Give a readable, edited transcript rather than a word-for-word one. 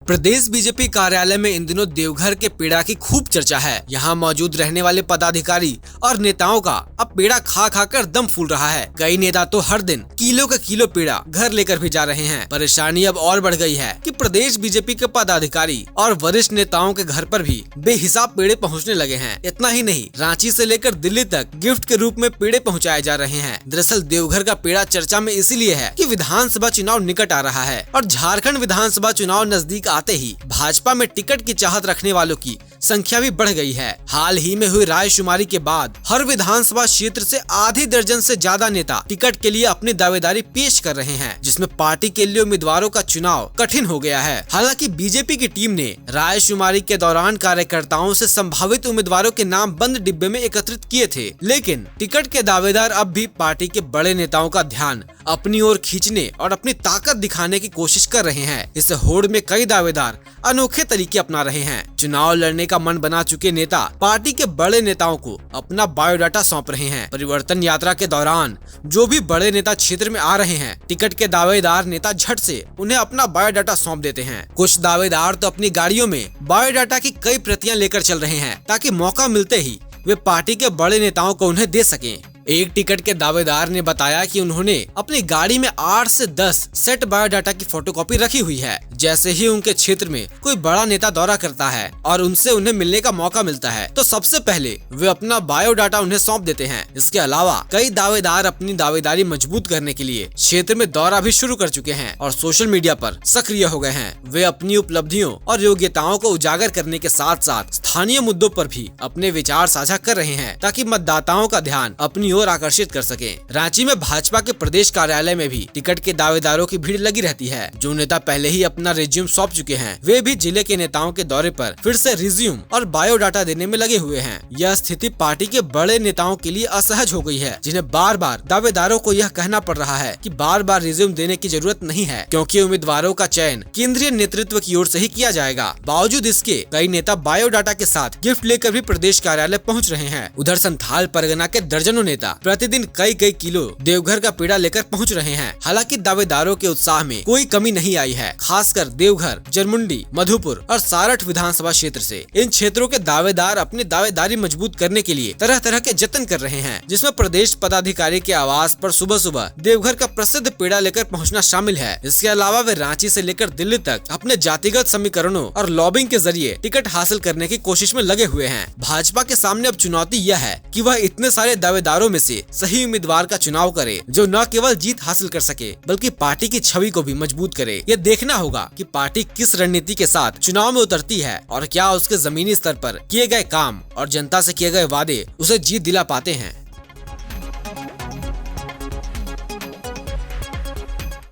प्रदेश BJP कार्यालय में इन दिनों देवघर के पेड़ा की खूब चर्चा है। यहाँ मौजूद रहने वाले पदाधिकारी और नेताओं का अब पेड़ा खा खा कर दम फूल रहा है। कई नेता तो हर दिन किलो का किलो पेड़ा घर लेकर भी जा रहे हैं। परेशानी अब और बढ़ गई है कि प्रदेश बीजेपी के पदाधिकारी और वरिष्ठ नेताओं के घर पर भी बेहिसाब पेड़े पहुँचने लगे हैं। इतना ही नहीं, रांची से लेकर दिल्ली तक गिफ्ट के रूप में पेड़े पहुँचाए जा रहे हैं। दरअसल देवघर का पेड़ा चर्चा में इसीलिए है कि विधानसभा चुनाव निकट आ रहा है और झारखंड विधानसभा चुनाव नजदीक आते ही भाजपा में टिकट की चाहत रखने वालों की संख्या भी बढ़ गई है। हाल ही में हुई रायशुमारी के बाद हर विधानसभा क्षेत्र से आधी दर्जन से ज्यादा नेता टिकट के लिए अपनी दावेदारी पेश कर रहे हैं, जिसमें पार्टी के लिए उम्मीदवारों का चुनाव कठिन हो गया है। हालांकि बीजेपी की टीम ने रायशुमारी के दौरान कार्यकर्ताओं से संभावित उम्मीदवारों के नाम बंद डिब्बे में एकत्रित किए थे, लेकिन टिकट के दावेदार अब भी पार्टी के बड़े नेताओं का ध्यान अपनी ओर खींचने और अपनी ताकत दिखाने की कोशिश कर रहे हैं। इस होड़ में कई दावेदार अनोखे तरीके अपना रहे हैं। चुनाव लड़ने का मन बना चुके नेता पार्टी के बड़े नेताओं को अपना बायोडाटा सौंप रहे हैं। परिवर्तन यात्रा के दौरान जो भी बड़े नेता क्षेत्र में आ रहे हैं, टिकट के दावेदार नेता झट से उन्हें अपना बायोडाटा सौंप देते हैं। कुछ दावेदार तो अपनी गाड़ियों में बायोडाटा की कई प्रतियां लेकर चल रहे हैं ताकि मौका मिलते ही वे पार्टी के बड़े नेताओं को उन्हें दे सकें। एक टिकट के दावेदार ने बताया कि उन्होंने अपनी गाड़ी में 8 से 10 सेट बायोडाटा की फोटोकॉपी रखी हुई है। जैसे ही उनके क्षेत्र में कोई बड़ा नेता दौरा करता है और उनसे उन्हें मिलने का मौका मिलता है तो सबसे पहले वे अपना बायोडाटा उन्हें सौंप देते हैं। इसके अलावा कई दावेदार अपनी दावेदारी मजबूत करने के लिए क्षेत्र में दौरा भी शुरू कर चुके हैं और सोशल मीडिया पर सक्रिय हो गए हैं। वे अपनी उपलब्धियों और योग्यताओं को उजागर करने के साथ साथ स्थानीय मुद्दों पर भी अपने विचार साझा कर रहे हैं ताकि मतदाताओं का ध्यान अपनी और आकर्षित कर सके। रांची में भाजपा के प्रदेश कार्यालय में भी टिकट के दावेदारों की भीड़ लगी रहती है। जो नेता पहले ही अपना रिज्यूम सौंप चुके हैं, वे भी जिले के नेताओं के दौरे पर फिर से रिज्यूम और बायोडाटा देने में लगे हुए हैं। यह स्थिति पार्टी के बड़े नेताओं के लिए असहज हो गई है, जिन्हें बार बार दावेदारों को यह कहना पड़ रहा है कि बार बार रिज्यूम देने की जरूरत नहीं है, क्योंकि उम्मीदवारों का चयन केंद्रीय नेतृत्व की ओर से ही किया जाएगा। बावजूद इसके कई नेता बायोडाटा के साथ गिफ्ट लेकर भी प्रदेश कार्यालय पहुँच रहे हैं। उधर संथाल परगना के दर्जनों नेता प्रतिदिन कई किलो देवघर का पेड़ा लेकर पहुंच रहे हैं। हालांकि दावेदारों के उत्साह में कोई कमी नहीं आई है। खासकर देवघर, जरमुंडी, मधुपुर और सारठ विधानसभा क्षेत्र से इन क्षेत्रों के दावेदार अपनी दावेदारी मजबूत करने के लिए तरह तरह के जतन कर रहे हैं, जिसमें प्रदेश पदाधिकारी के आवास पर सुबह सुबह देवघर का प्रसिद्ध पेड़ा लेकर पहुँचना शामिल है। इसके अलावा वे रांची से लेकर दिल्ली तक अपने जातिगत समीकरणों और लॉबिंग के जरिए टिकट हासिल करने की कोशिश में लगे हुए हैं। भाजपा के सामने अब चुनौती यह है कि वह इतने सारे दावेदारों में से सही उम्मीदवार का चुनाव करे जो न केवल जीत हासिल कर सके बल्कि पार्टी की छवि को भी मजबूत करे। यह देखना होगा कि पार्टी किस रणनीति के साथ चुनाव में उतरती है और क्या उसके जमीनी स्तर पर किए गए काम और जनता से किए गए वादे उसे जीत दिला पाते हैं।